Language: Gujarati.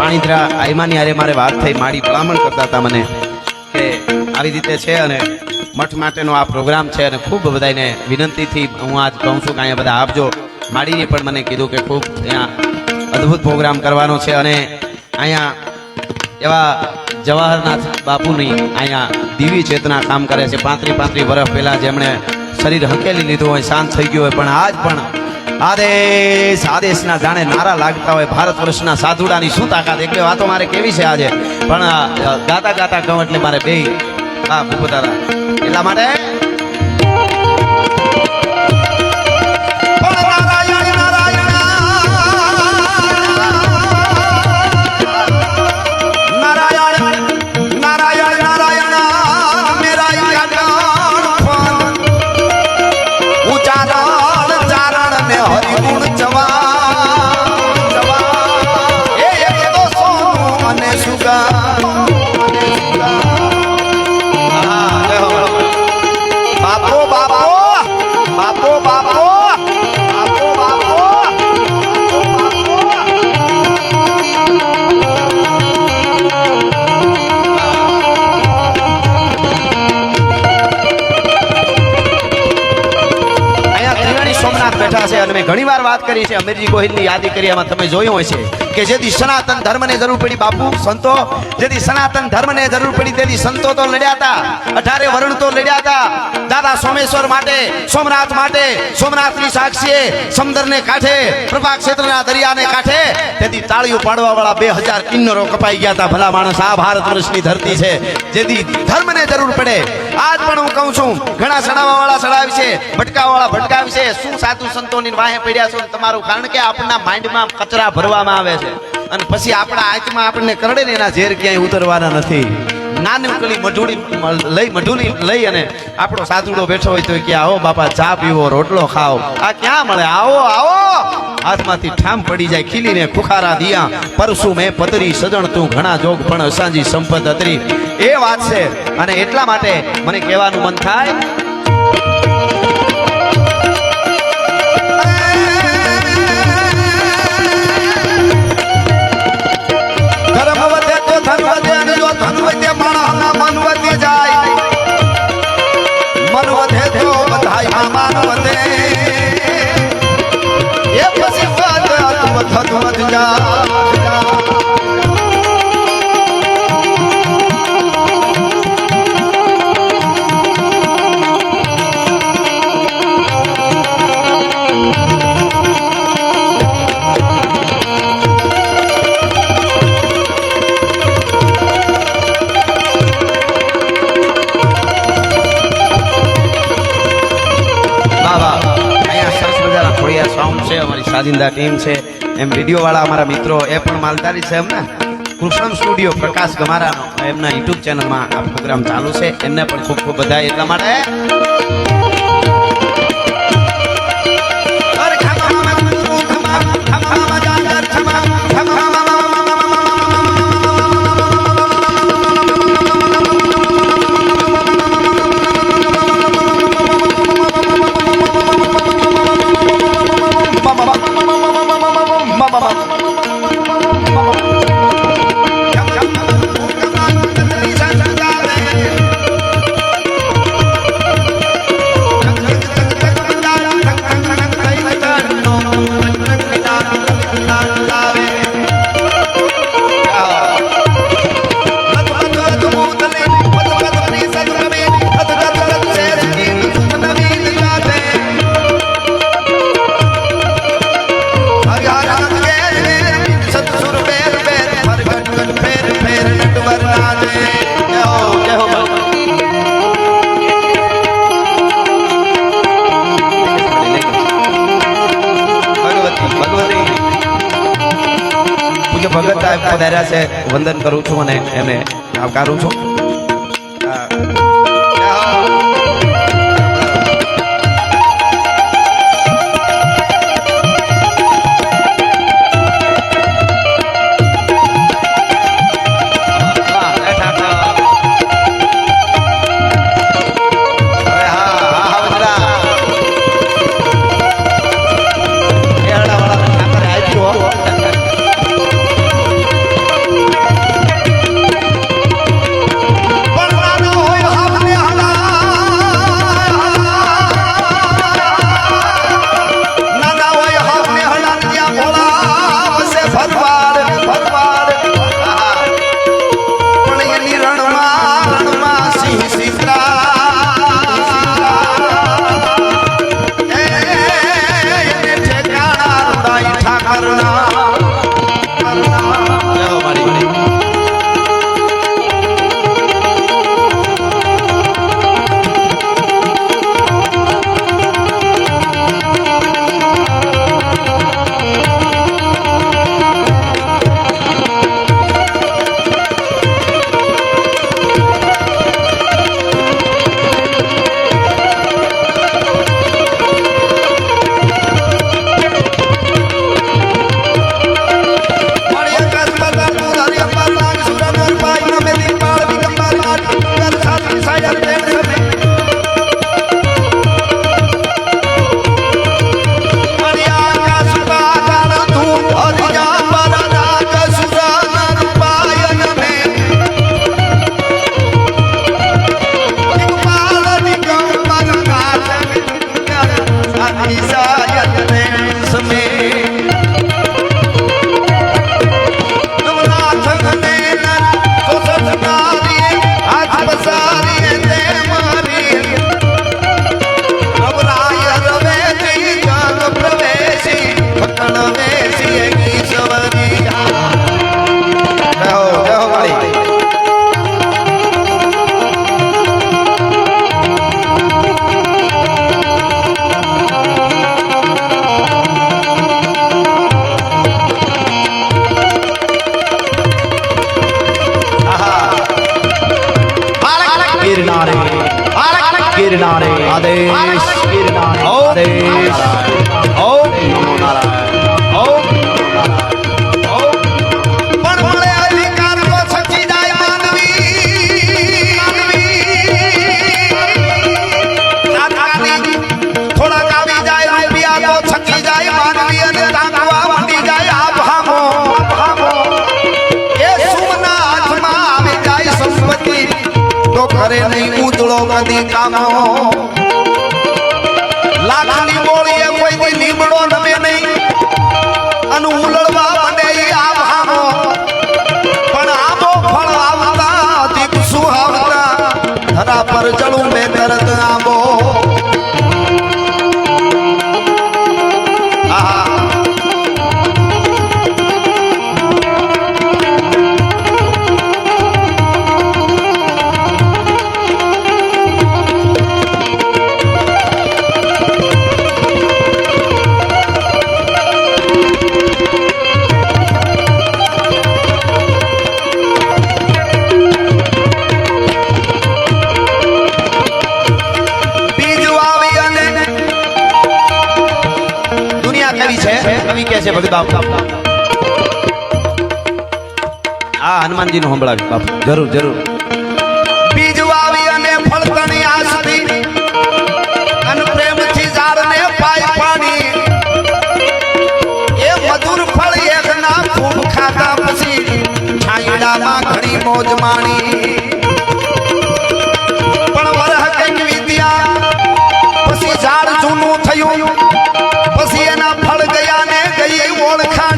વાણીદ્રા આઈમાની હારે મારે વાત થઈ, મારી ભલામણ કરતા હતા મને કે આવી રીતે છે અને મઠ માટેનો આ પ્રોગ્રામ છે અને ખૂબ બધાને વિનંતીથી હું આજ કહું છું કે અહીંયા બધા આપજો. માડીને પણ મને કીધું કે ખૂબ ત્યાં અદ્ભુત પ્રોગ્રામ કરવાનો છે અને અહીંયા એવા જવાહરનાથ બાપુની અહીંયા દિવ્ય ચેતના કામ કરે છે. 35 વર્ષ પહેલા જેમણે શરીર હંકેલી લીધું હોય, શાંત થઈ ગયું હોય, પણ આજ પણ આદેશ આદેશના જાણે નારા લાગતા હોય. ભારત વર્ષના સાધુડાની શું તાકાત! એક બે વાતો મારે કેવી છે આજે, પણ ગાતા ગાતા કહું એટલે મારે બે હા ભૂપતારા એટલા માટે ઘણી વાર વાત કરી છે, અમીરજી ગોહિલની યાદી કરી, એમાં તમે જોયું હોય છે કે જેથી સનાતન ધર્મને જરૂર પડી બાપુ સંતો, જેથી સનાતન ધર્મને જરૂર પડી તેથી સંતો તો લડ્યા હતા, 18 વરણ તો લડ્યા હતા. દાદા સોમેશ્વર માટે, સોમનાથ માટે, સોમનાથની સાક્ષીએ સમુદ્રને કાંઠે, પ્રભા ક્ષેત્રના દરિયાને કાંઠે, તેથી તાળીઓ પાડવા વાળા 2000 કિન્નરો કપાઈ ગયા હતા. ભલા માણસ, આ ભારત વર્ષની ધરતી છે જેથી ધર્મને જરૂર પડે. આજ પણ હું કહું છું, ઘણા સડાવા વાળા સડાવી છે, ભટકાવા વાળા ભટકાવી છે. શું સાધુ સંતોની વાહે પડ્યા છો તમારું? કારણ કે આપણા માઇન્ડમાં કચરા ભરવામાં આવે છે અને પછી આપણા આંખમાં આપણને કરડે ને એના ઝેર ક્યાંય ઉતરવાના નથી. નાની ઉકળી મઢુલી લઈ અને આપણો સાધુડો બેઠો હોય તો કે આવો બાપા ચા પીવો, રોટલો ખાઓ. આ ક્યાં મળે? આવો આવો, હાથમાંથી ઠામ પડી જાય. ખીલીને ખુખારા દિયા પરસુ મેં પતરી, સજણ તું ઘણા જોગ પણ અસાંજી સંપત અતરી. એ વાત છે અને એટલા માટે મને કહેવાનું મન થાય સાજિંદા ટીમ છે, એમ વિડીયો વાળા અમારા મિત્રો એ પણ માલધારી છે. એમને કૃષ્ણ સ્ટુડિયો પ્રકાશ ગમારાનો એમના યુટ્યુબ ચેનલમાં આ પ્રોગ્રામ ચાલુ છે, એમને પણ ખૂબ ખૂબ બધાઈ. એટલા માટે ભગત પધાર્યા છે, વંદન કરું છું અને એને આવકારું છું. જાય માનવી અને તાંકવા મંડી જાય આ ભામો એ સુમના હાથમાં આવી જાય સંપત્તિ તો કરે નહીં ઉજળો કદી કામો લાખની બોળીએ કોઈ દી લીમડો નમે નહીં અને ઉલળવા બને આ ભામો પણ આબો ફળ આવતા દીપ સુહાવતા ધરા પર ચડું મેં તરત આબો કવિ કે છે ભગત બાપુ આ હનુમાનજી નું સંભળાવ્યું બાપુ જરૂર જરૂર બીજ વાવી અને ફળ તણી આસતી અને પ્રેમથી ઝાડને પાઈ પાડી એ મધુર ફળ એક ના ખૂબ ખાતા પછી છાંયડામાં ઘણી મોજ માણી પણ વરહ કઈક વિદ્યા પછી ઝાડ જૂનું થયું પછી એના ફળ ગયા ને ગઈ ઓળખા